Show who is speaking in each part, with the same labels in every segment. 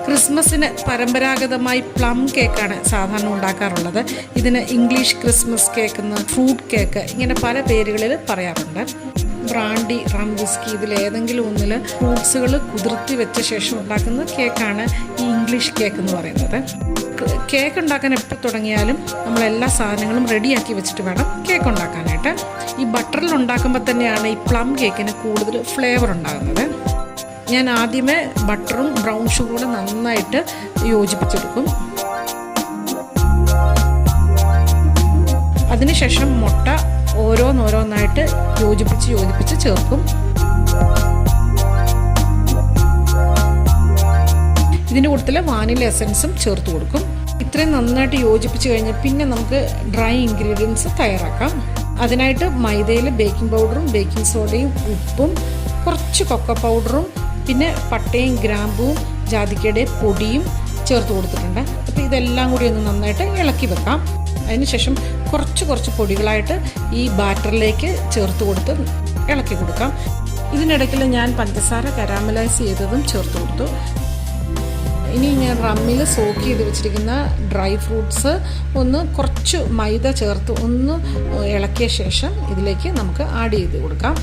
Speaker 1: ക്രിസ്മസിന് പരമ്പരാഗതമായി പ്ലം കേക്കാണ് സാധാരണ ഉണ്ടാക്കാറുള്ളത്. ഇതിന് ഇംഗ്ലീഷ് ക്രിസ്മസ് കേക്ക് എന്ന്, ഫ്രൂട്ട് കേക്ക്, ഇങ്ങനെ പല പേരുകളിൽ പറയാറുണ്ട്. ബ്രാൻഡി, റം, വിസ്കി ഇതിലേതെങ്കിലും ഒന്നിൽ ഫ്രൂട്ട്സുകൾ കുതിർത്തി വെച്ച ശേഷം ഉണ്ടാക്കുന്ന കേക്കാണ് ഈ ഇംഗ്ലീഷ് കേക്ക് എന്ന് പറയുന്നത്. കേക്ക് ഉണ്ടാക്കാൻ എപ്പോൾ തുടങ്ങിയാലും നമ്മളെല്ലാ സാധനങ്ങളും റെഡിയാക്കി വെച്ചിട്ട് വേണം കേക്ക് ഉണ്ടാക്കാനായിട്ട്. ഈ ബട്ടറിൽ ഉണ്ടാക്കുമ്പോൾ തന്നെയാണ് ഈ പ്ലം കേക്കിന് കൂടുതൽ ഫ്ലേവർ ഉണ്ടാകുന്നത്. ഞാൻ ആദ്യമേ ബട്ടറും ബ്രൗൺ ഷുഗറും നന്നായിട്ട് യോജിപ്പിച്ചെടുക്കും. അതിനുശേഷം മുട്ട ഓരോന്നോരോന്നായിട്ട് യോജിപ്പിച്ച് ചേർക്കും. ഇതിൻ്റെ കൂട്ടത്തിൽ വാനില എസൻസും ചേർത്ത് കൊടുക്കും. ഇത്രയും നന്നായിട്ട് യോജിപ്പിച്ച് കഴിഞ്ഞ് പിന്നെ നമുക്ക് ഡ്രൈ ഇൻഗ്രീഡിയൻസ് തയ്യാറാക്കാം. അതിനായിട്ട് മൈദയിൽ ബേക്കിംഗ് പൗഡറും ബേക്കിംഗ് സോഡയും ഉപ്പും കുറച്ച് കൊക്കോ പൗഡറും പിന്നെ പട്ടയും ഗ്രാമ്പുവും ജാതിക്കയുടെ പൊടിയും ചേർത്ത് കൊടുത്തിട്ടുണ്ട്. അപ്പോൾ ഇതെല്ലാം കൂടി ഒന്ന് നന്നായിട്ട് ഇളക്കി വെക്കാം. അതിനുശേഷം കുറച്ച് പൊടികളായിട്ട് ഈ ബാറ്ററിലേക്ക് ചേർത്ത് കൊടുത്ത് ഇളക്കി കൊടുക്കാം. ഇതിനിടയ്ക്ക് ഞാൻ പഞ്ചസാര കരാമലൈസ് ചെയ്തതും ചേർത്ത് കൊടുത്തു. ഇനി ഞാൻ റമ്മിൽ സോക്ക് ചെയ്ത് വെച്ചിരിക്കുന്ന ഡ്രൈ ഫ്രൂട്ട്സ് ഒന്ന് കുറച്ച് മൈദ ചേർത്ത് ഒന്ന് ഇളക്കിയ ശേഷം ഇതിലേക്ക് നമുക്ക് ആഡ് ചെയ്ത് കൊടുക്കാം.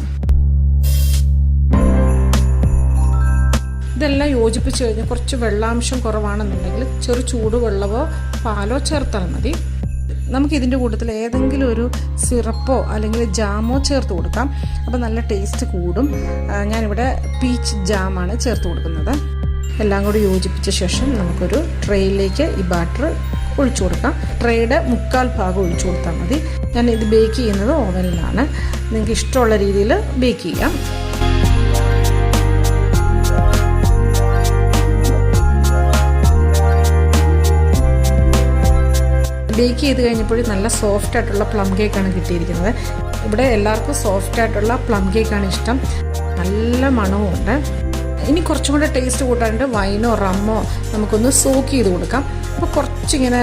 Speaker 1: ഇതെല്ലാം യോജിപ്പിച്ച് കഴിഞ്ഞാൽ കുറച്ച് വെള്ളാംശം കുറവാണെന്നുണ്ടെങ്കിൽ ചെറു ചൂടുവെള്ളമോ പാലോ ചേർത്താൽ മതി. നമുക്ക് ഇതിൻ്റെ കൂട്ടത്തിൽ ഏതെങ്കിലും ഒരു സിറപ്പോ അല്ലെങ്കിൽ ജാമോ ചേർത്ത് കൊടുക്കാം. അപ്പോൾ നല്ല ടേസ്റ്റ് കൂടും. ഞാനിവിടെ പീച്ച് ജാമാണ് ചേർത്ത് കൊടുക്കുന്നത്. എല്ലാം കൂടി യോജിപ്പിച്ച ശേഷം നമുക്കൊരു ട്രേയിലേക്ക് ഈ ബാറ്റർ ഒഴിച്ചു കൊടുക്കാം. ട്രേയുടെ 1/4 ഭാഗം ഒഴിച്ചു കൊടുത്താൽ മതി. ഞാൻ ഇത് ബേക്ക് ചെയ്യുന്നത് ഓവനിലാണ്. നിങ്ങൾക്ക് ഇഷ്ടമുള്ള രീതിയിൽ ബേക്ക് ചെയ്യാം. ബേക്ക് ചെയ്ത് കഴിഞ്ഞപ്പോൾ നല്ല സോഫ്റ്റ് ആയിട്ടുള്ള പ്ലം കേക്കാണ് കിട്ടിയിരിക്കുന്നത്. ഇവിടെ എല്ലാവർക്കും സോഫ്റ്റ് ആയിട്ടുള്ള പ്ലം കേക്കാണ് ഇഷ്ടം. നല്ല മണവുമുണ്ട്. ഇനി കുറച്ചും കൂടെ ടേസ്റ്റ് കൂട്ടാണ്ട് വൈനോ റമ്മോ നമുക്കൊന്ന് സോക്ക് ചെയ്ത് കൊടുക്കാം. അപ്പോൾ കുറച്ചിങ്ങനെ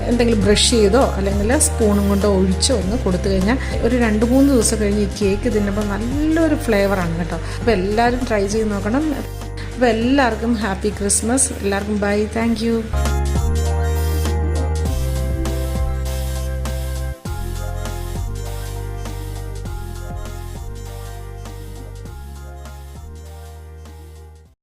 Speaker 1: എന്തെങ്കിലും ബ്രഷ് ചെയ്തോ അല്ലെങ്കിൽ സ്പൂണും കൊണ്ടോ ഒഴിച്ചോ ഒന്ന് കൊടുത്തു കഴിഞ്ഞാൽ ഒരു 2-3 ദിവസം കഴിഞ്ഞ് ഈ കേക്ക് തിന്നുമ്പോൾ നല്ലൊരു ഫ്ലേവറാണ് കേട്ടോ. അപ്പോൾ എല്ലാവരും ട്രൈ ചെയ്ത് നോക്കണം. അപ്പോൾ എല്ലാവർക്കും ഹാപ്പി ക്രിസ്മസ്. എല്ലാവർക്കും ബൈ. Thank you.